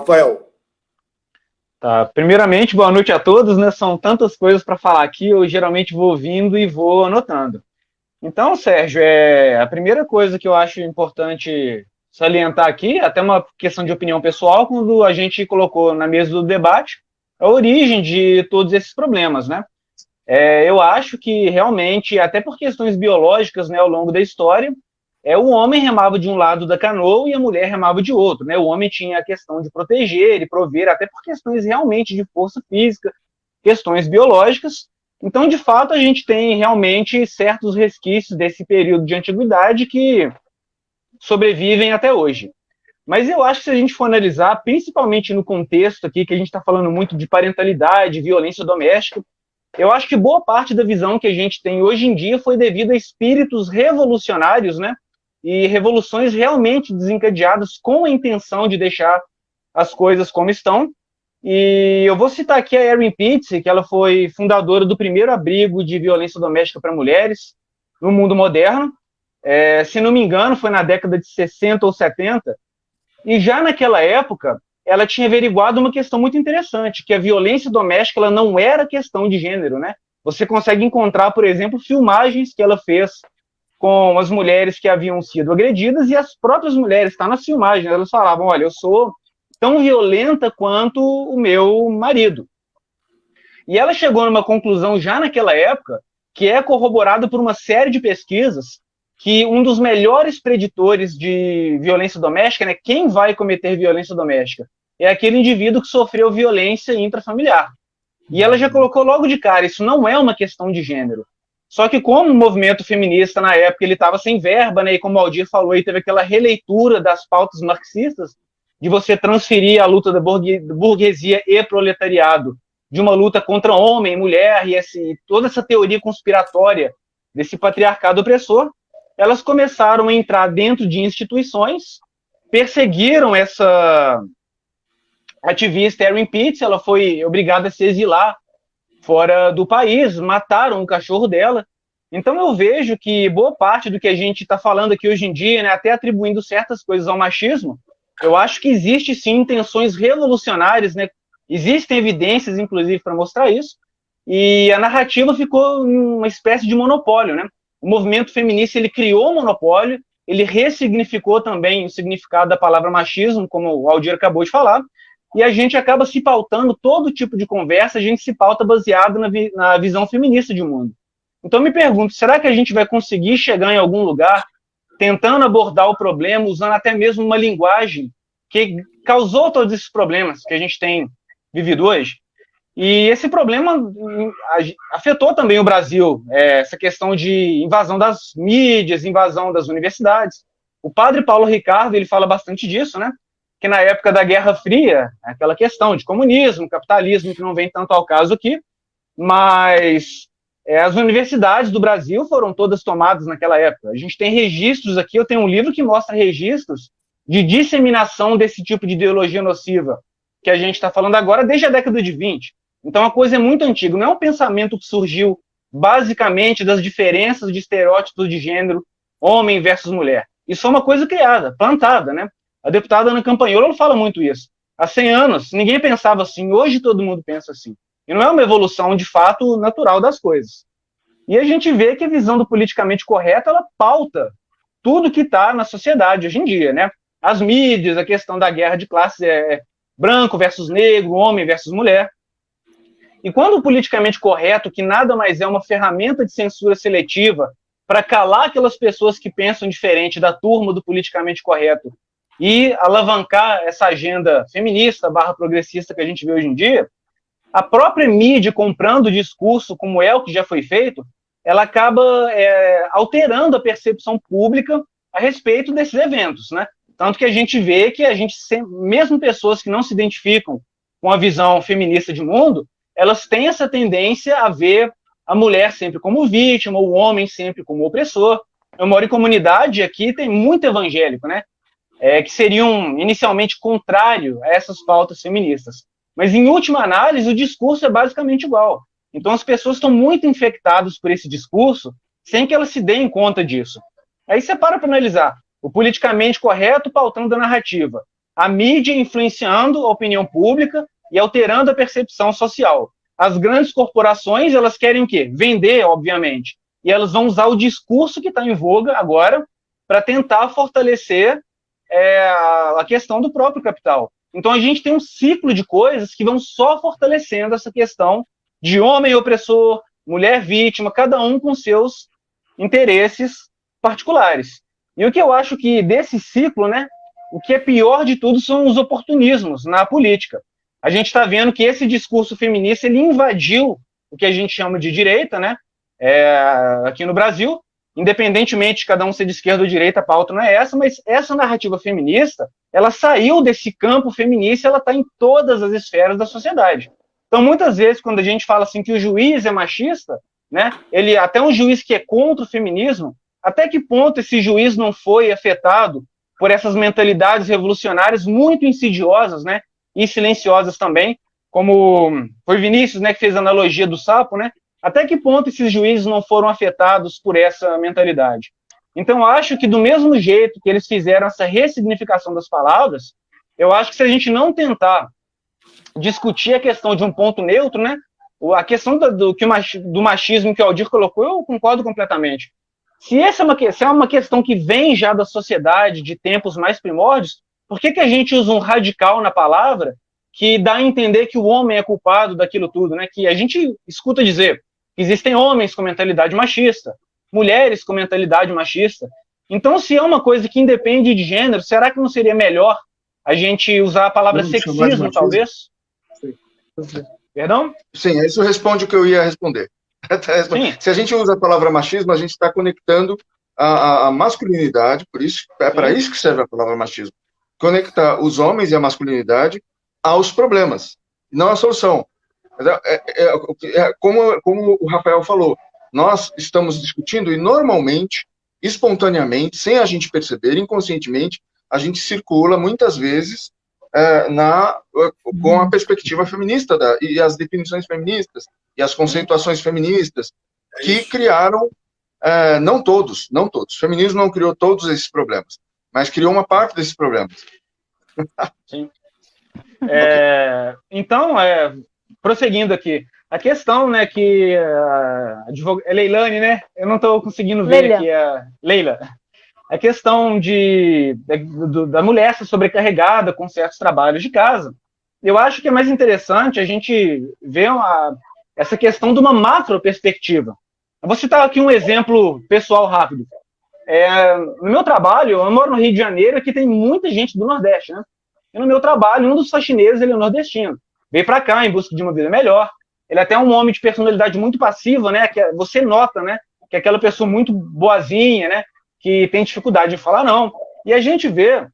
Rafael? Tá, primeiramente, boa noite a todos, né? São tantas coisas para falar aqui, eu geralmente vou ouvindo e vou anotando. Então, Sérgio, a primeira coisa que eu acho importante salientar aqui, até uma questão de opinião pessoal, quando a gente colocou na mesa do debate, a origem de todos esses problemas, né? Eu acho que realmente, até por questões biológicas, né, ao longo da história, o homem remava de um lado da canoa e a mulher remava de outro, né? O homem tinha a questão de proteger e prover, até por questões realmente de força física, questões biológicas. Então, de fato, a gente tem realmente certos resquícios desse período de antiguidade que sobrevivem até hoje. Mas eu acho que se a gente for analisar, principalmente no contexto aqui, que a gente está falando muito de parentalidade, violência doméstica, eu acho que boa parte da visão que a gente tem hoje em dia foi devido a espíritos revolucionários, né? E revoluções realmente desencadeadas com a intenção de deixar as coisas como estão. E eu vou citar aqui a Erin Pitts, que ela foi fundadora do primeiro abrigo de violência doméstica para mulheres no mundo moderno. Se não me engano, foi na década de 60 ou 70. E já naquela época, ela tinha averiguado uma questão muito interessante, que a violência doméstica ela não era questão de gênero, né? Você consegue encontrar, por exemplo, filmagens que ela fez com as mulheres que haviam sido agredidas e as próprias mulheres, está nas filmagens, elas falavam, olha, eu sou tão violenta quanto o meu marido. E ela chegou numa conclusão já naquela época, que é corroborada por uma série de pesquisas, que um dos melhores preditores de violência doméstica, né, quem vai cometer violência doméstica, é aquele indivíduo que sofreu violência intrafamiliar. E ela já colocou logo de cara, isso não é uma questão de gênero. Só que como o movimento feminista, na época, ele estava sem verba, né, e como o Aldir falou, aí teve aquela releitura das pautas marxistas, de você transferir a luta da burguesia e proletariado de uma luta contra homem, mulher, e toda essa teoria conspiratória desse patriarcado opressor, elas começaram a entrar dentro de instituições, perseguiram essa ativista Erin Pitts, ela foi obrigada a se exilar fora do país, mataram o cachorro dela. Então eu vejo que boa parte do que a gente está falando aqui hoje em dia, né, até atribuindo certas coisas ao machismo, eu acho que existe sim intenções revolucionárias, né? Existem evidências, inclusive, para mostrar isso, e a narrativa ficou uma espécie de monopólio, né? O movimento feminista ele criou um monopólio, ele ressignificou também o significado da palavra machismo, como o Aldir acabou de falar, e a gente acaba se pautando, todo tipo de conversa, a gente se pauta baseado na visão feminista de mundo. Então me pergunto, será que a gente vai conseguir chegar em algum lugar tentando abordar o problema, usando até mesmo uma linguagem que causou todos esses problemas que a gente tem vivido hoje? E esse problema afetou também o Brasil, essa questão de invasão das mídias, invasão das universidades. O padre Paulo Ricardo, ele fala bastante disso, né? Que na época da Guerra Fria, aquela questão de comunismo, capitalismo, que não vem tanto ao caso aqui, mas as universidades do Brasil foram todas tomadas naquela época. A gente tem registros aqui, eu tenho um livro que mostra registros de disseminação desse tipo de ideologia nociva que a gente está falando agora desde a década de 20. Então a coisa é muito antiga, não é um pensamento que surgiu basicamente das diferenças de estereótipos de gênero, homem versus mulher. Isso é uma coisa criada, plantada, né? A deputada Ana Campanhola fala muito isso. Há 100 anos, ninguém pensava assim, hoje todo mundo pensa assim. E não é uma evolução, de fato, natural das coisas. E a gente vê que a visão do politicamente correto, ela pauta tudo que está na sociedade hoje em dia, né? As mídias, a questão da guerra de classes branco versus negro, homem versus mulher. E quando o politicamente correto, que nada mais é uma ferramenta de censura seletiva para calar aquelas pessoas que pensam diferente da turma do politicamente correto e alavancar essa agenda feminista barra progressista que a gente vê hoje em dia, a própria mídia comprando o discurso, como é o que já foi feito, ela acaba alterando a percepção pública a respeito desses eventos, né? Tanto que a gente vê que mesmo pessoas que não se identificam com a visão feminista de mundo, elas têm essa tendência a ver a mulher sempre como vítima, o homem sempre como opressor. Eu moro em comunidade, aqui tem muito evangélico, né? Que seriam inicialmente contrário a essas pautas feministas. Mas, em última análise, o discurso é basicamente igual. Então, as pessoas estão muito infectadas por esse discurso sem que elas se deem conta disso. Aí você para analisar o politicamente correto pautando a narrativa. A mídia influenciando a opinião pública e alterando a percepção social. As grandes corporações, elas querem o quê? Vender, obviamente. E elas vão usar o discurso que está em voga agora para tentar fortalecer a questão do próprio capital. Então a gente tem um ciclo de coisas que vão só fortalecendo essa questão de homem opressor, mulher vítima, cada um com seus interesses particulares. E o que eu acho que desse ciclo, né, o que é pior de tudo são os oportunismos na política. A gente está vendo que esse discurso feminista ele invadiu o que a gente chama de direita, né, aqui no Brasil, independentemente de cada um ser de esquerda ou direita, a pauta não é essa, mas essa narrativa feminista, ela saiu desse campo feminista, ela está em todas as esferas da sociedade. Então, muitas vezes, quando a gente fala assim que o juiz é machista, né, ele até um juiz que é contra o feminismo, até que ponto esse juiz não foi afetado por essas mentalidades revolucionárias muito insidiosas, né, e silenciosas também, como foi Vinícius, né, que fez a analogia do sapo, né, até que ponto esses juízes não foram afetados por essa mentalidade? Então, acho que do mesmo jeito que eles fizeram essa ressignificação das palavras, eu acho que se a gente não tentar discutir a questão de um ponto neutro, né, a questão do machismo que o Aldir colocou, eu concordo completamente. Se essa é uma questão que vem já da sociedade, de tempos mais primórdios, por que a gente usa um radical na palavra que dá a entender que o homem é culpado daquilo tudo, né? Que a gente escuta dizer que existem homens com mentalidade machista, mulheres com mentalidade machista. Então, se é uma coisa que independe de gênero, será que não seria melhor a gente usar a palavra sexismo, talvez? Sim. Perdão? Sim, isso responde o que eu ia responder. Sim. Se a gente usa a palavra machismo, a gente está conectando a masculinidade, por isso é para isso que serve a palavra machismo. Conectar os homens e a masculinidade aos problemas, não à solução. Como o Rafael falou, nós estamos discutindo e normalmente, espontaneamente, sem a gente perceber, inconscientemente, a gente circula muitas vezes com a perspectiva feminista e as definições feministas e as conceituações feministas que criaram, não todos, o feminismo não criou todos esses problemas, mas criou uma parte desses problemas. Sim. Então, prosseguindo aqui, a questão, né, que é Leilane, né? Eu não estou conseguindo ver Leila. aqui Leila. A questão da mulher ser sobrecarregada com certos trabalhos de casa. Eu acho que é mais interessante a gente ver essa questão de uma macro perspectiva. Eu vou citar aqui um exemplo pessoal rápido. No meu trabalho, eu moro no Rio de Janeiro, aqui tem muita gente do Nordeste, né? E no meu trabalho, um dos faxineiros, ele é nordestino. Veio para cá em busca de uma vida melhor. Ele é até um homem de personalidade muito passiva, né? Que você nota, né? Que é aquela pessoa muito boazinha, né? Que tem dificuldade de falar não. E a gente vê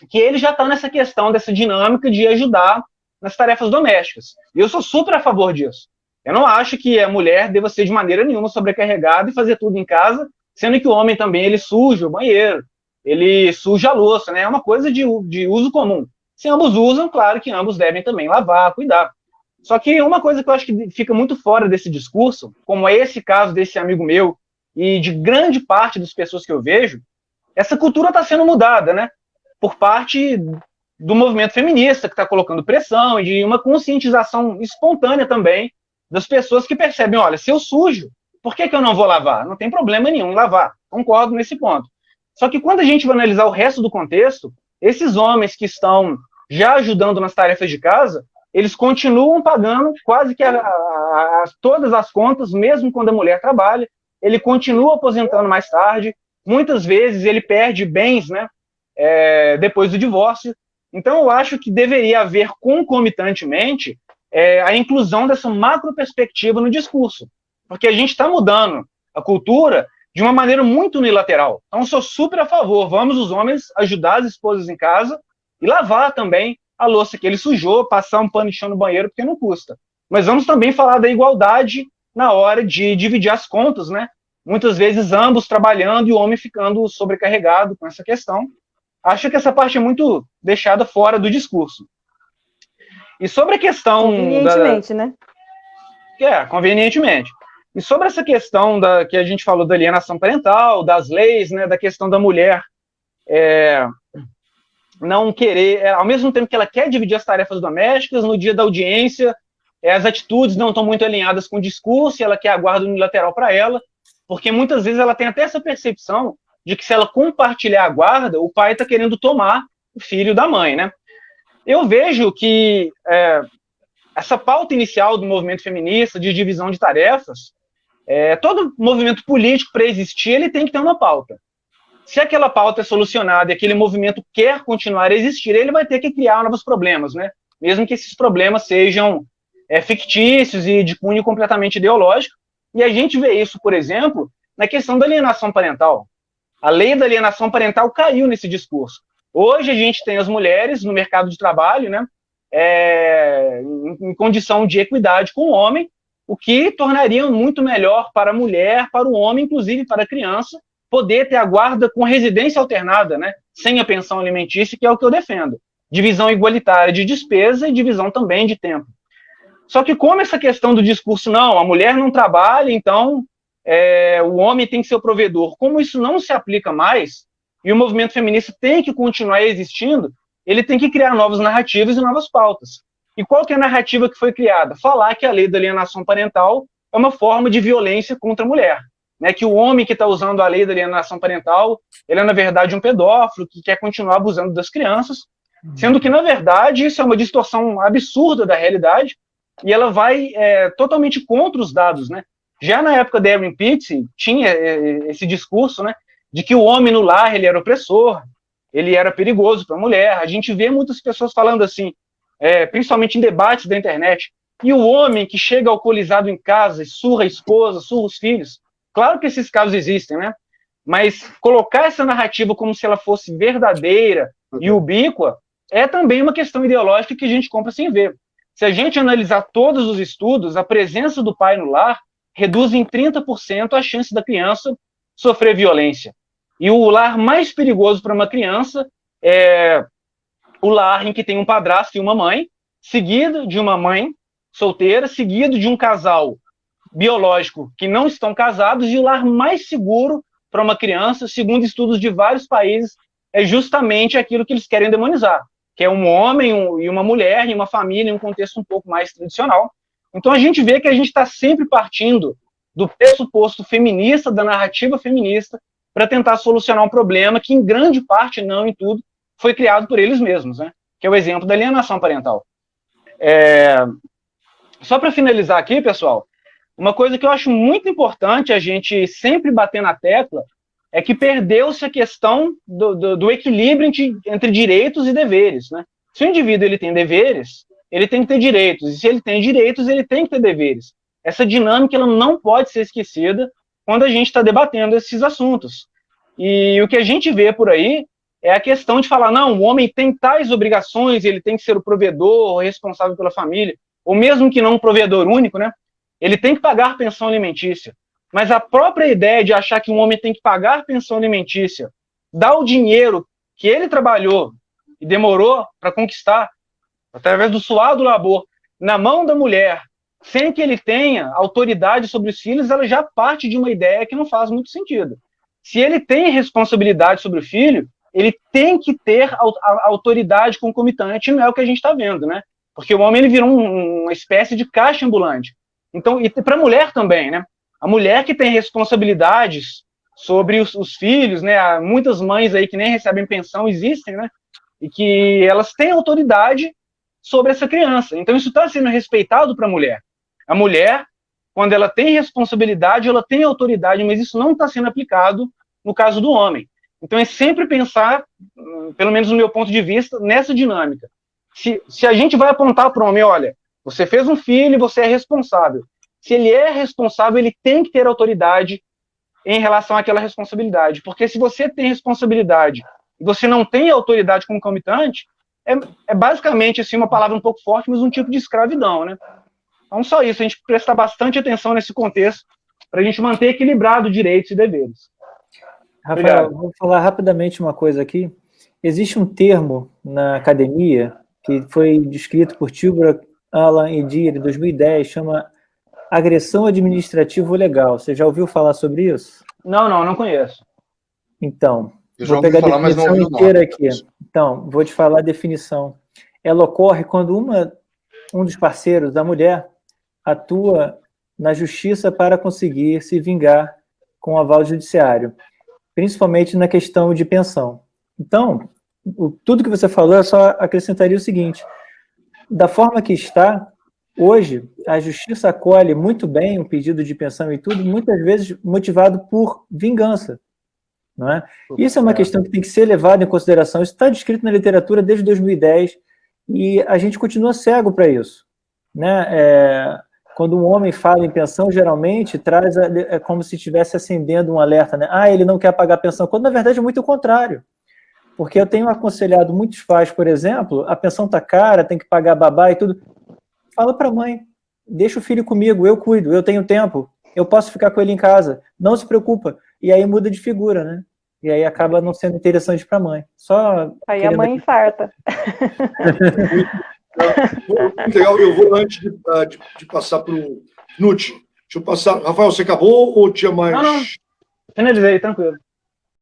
que ele já está nessa questão, dessa dinâmica de ajudar nas tarefas domésticas. E eu sou super a favor disso. Eu não acho que a mulher deva ser de maneira nenhuma sobrecarregada e fazer tudo em casa, sendo que o homem também, ele suja o banheiro, ele suja a louça, né? É uma coisa de uso comum. Se ambos usam, claro que ambos devem também lavar, cuidar. Só que uma coisa que eu acho que fica muito fora desse discurso, como é esse caso desse amigo meu, e de grande parte das pessoas que eu vejo, essa cultura está sendo mudada, né? Por parte do movimento feminista, que está colocando pressão, e de uma conscientização espontânea também das pessoas que percebem, olha, se eu sujo, por que eu não vou lavar? Não tem problema nenhum em lavar. Concordo nesse ponto. Só que quando a gente vai analisar o resto do contexto, esses homens que estão já ajudando nas tarefas de casa, eles continuam pagando quase que todas as contas, mesmo quando a mulher trabalha, ele continua aposentando mais tarde, muitas vezes ele perde bens, né, depois do divórcio. Então eu acho que deveria haver concomitantemente a inclusão dessa macro perspectiva no discurso, porque a gente está mudando a cultura de uma maneira muito unilateral. Então, eu sou super a favor. Vamos os homens ajudar as esposas em casa e lavar também a louça que ele sujou, passar um pano de chão no banheiro, porque não custa. Mas vamos também falar da igualdade na hora de dividir as contas, né? Muitas vezes ambos trabalhando e o homem ficando sobrecarregado com essa questão. Acho que essa parte é muito deixada fora do discurso. E sobre a questão... Convenientemente, né? Convenientemente. E sobre essa questão que a gente falou da alienação parental, das leis, né, da questão da mulher não querer, ao mesmo tempo que ela quer dividir as tarefas domésticas, no dia da audiência, as atitudes não estão muito alinhadas com o discurso, e ela quer a guarda unilateral para ela, porque muitas vezes ela tem até essa percepção de que se ela compartilhar a guarda, o pai está querendo tomar o filho da mãe, né? Eu vejo que essa pauta inicial do movimento feminista, de divisão de tarefas, todo movimento político, para existir, ele tem que ter uma pauta. Se aquela pauta é solucionada e aquele movimento quer continuar a existir, ele vai ter que criar novos problemas, né? Mesmo que esses problemas sejam fictícios e de cunho completamente ideológico. E a gente vê isso, por exemplo, na questão da alienação parental. A lei da alienação parental caiu nesse discurso. Hoje a gente tem as mulheres no mercado de trabalho, né, em condição de equidade com o homem, o que tornaria muito melhor para a mulher, para o homem, inclusive para a criança, poder ter a guarda com residência alternada, né, sem a pensão alimentícia, que é o que eu defendo. Divisão igualitária de despesa e divisão também de tempo. Só que como essa questão do discurso, não, a mulher não trabalha, então o homem tem que ser o provedor, como isso não se aplica mais, e o movimento feminista tem que continuar existindo, ele tem que criar novas narrativas e novas pautas. E qual que é a narrativa que foi criada? Falar que a lei da alienação parental é uma forma de violência contra a mulher. Né, que o homem que está usando a lei da alienação parental, ele é, na verdade, um pedófilo que quer continuar abusando das crianças, sendo que, na verdade, isso é uma distorção absurda da realidade, e ela vai totalmente contra os dados. Né? Já na época da Erin Pitts, tinha esse discurso, né, de que o homem no lar ele era opressor, ele era perigoso para a mulher. A gente vê muitas pessoas falando assim, principalmente em debates da internet, e o homem que chega alcoolizado em casa, surra a esposa, surra os filhos. Claro que esses casos existem, né? Mas colocar essa narrativa como se ela fosse verdadeira e ubíqua é também uma questão ideológica que a gente compra sem ver. Se a gente analisar todos os estudos, a presença do pai no lar reduz em 30% a chance da criança sofrer violência. E o lar mais perigoso para uma criança é o lar em que tem um padrasto e uma mãe, seguido de uma mãe solteira, seguido de um casal biológico que não estão casados, e o lar mais seguro para uma criança, segundo estudos de vários países, é justamente aquilo que eles querem demonizar, que é um homem e uma mulher, em uma família, em um contexto um pouco mais tradicional. Então a gente vê que a gente está sempre partindo do pressuposto feminista, da narrativa feminista, para tentar solucionar um problema que, em grande parte, não em tudo, foi criado por eles mesmos, né? Que é o exemplo da alienação parental. Só para finalizar aqui, pessoal, uma coisa que eu acho muito importante a gente sempre bater na tecla é que perdeu-se a questão do equilíbrio entre direitos e deveres, né? Se o indivíduo ele tem deveres, ele tem que ter direitos, e se ele tem direitos, ele tem que ter deveres. Essa dinâmica ela não pode ser esquecida quando a gente está debatendo esses assuntos. E o que a gente vê por aí é a questão de falar, não, o homem tem tais obrigações, ele tem que ser o provedor, o responsável pela família, ou mesmo que não um provedor único, né? Ele tem que pagar pensão alimentícia. Mas a própria ideia de achar que um homem tem que pagar pensão alimentícia, dar o dinheiro que ele trabalhou e demorou para conquistar, através do suado labor, na mão da mulher, sem que ele tenha autoridade sobre os filhos, ela já parte de uma ideia que não faz muito sentido. Se ele tem responsabilidade sobre o filho, ele tem que ter a autoridade concomitante, não é o que a gente está vendo, né? Porque o homem ele virou uma espécie de caixa ambulante. Então, e para a mulher também, né? A mulher que tem responsabilidades sobre os filhos, né? Há muitas mães aí que nem recebem pensão existem, né? E que elas têm autoridade sobre essa criança. Então, isso está sendo respeitado para a mulher. A mulher, quando ela tem responsabilidade, ela tem autoridade, mas isso não está sendo aplicado no caso do homem. Então, é sempre pensar, pelo menos no meu ponto de vista, nessa dinâmica. Se a gente vai apontar para o homem, olha, você fez um filho e você é responsável. Se ele é responsável, ele tem que ter autoridade em relação àquela responsabilidade. Porque se você tem responsabilidade e você não tem autoridade concomitante, é basicamente assim, uma palavra um pouco forte, mas um tipo de escravidão, né? Então, só isso, a gente prestar bastante atenção nesse contexto para a gente manter equilibrado direitos e deveres. Rafael, vou falar rapidamente uma coisa aqui. Existe um termo na academia que foi descrito por Tibor, Alan e Dir em 2010, chama agressão administrativa legal. Você já ouviu falar sobre isso? Não conheço. Então, Eu já Vou ouvi pegar falar, a mas não definição ouvi o inteira nome. aqui. Então, vou te falar a definição. Ela ocorre quando um dos parceiros, da mulher, atua na justiça para conseguir se vingar com o aval judiciário, principalmente na questão de pensão. Então, tudo que você falou, eu só acrescentaria o seguinte: da forma que está, hoje, a justiça acolhe muito bem o pedido de pensão e tudo, muitas vezes motivado por vingança. Não é? Isso é uma questão que tem que ser levada em consideração. Isso está descrito na literatura desde 2010 e a gente continua cego para isso. Né? Quando um homem fala em pensão, geralmente é como se estivesse acendendo um alerta. Né? Ele não quer pagar pensão, quando na verdade é muito o contrário. Porque eu tenho aconselhado muitos pais, por exemplo, a pensão está cara, tem que pagar babá e tudo. Fala para a mãe, deixa o filho comigo, eu cuido, eu tenho tempo, eu posso ficar com ele em casa, não se preocupa. E aí muda de figura, né? E aí acaba não sendo interessante para a mãe. Aí a mãe infarta. Muito legal. Eu vou, antes de passar para o Knut, deixa eu passar. Rafael, você acabou ou tinha mais? Não. Finalizei, tranquilo.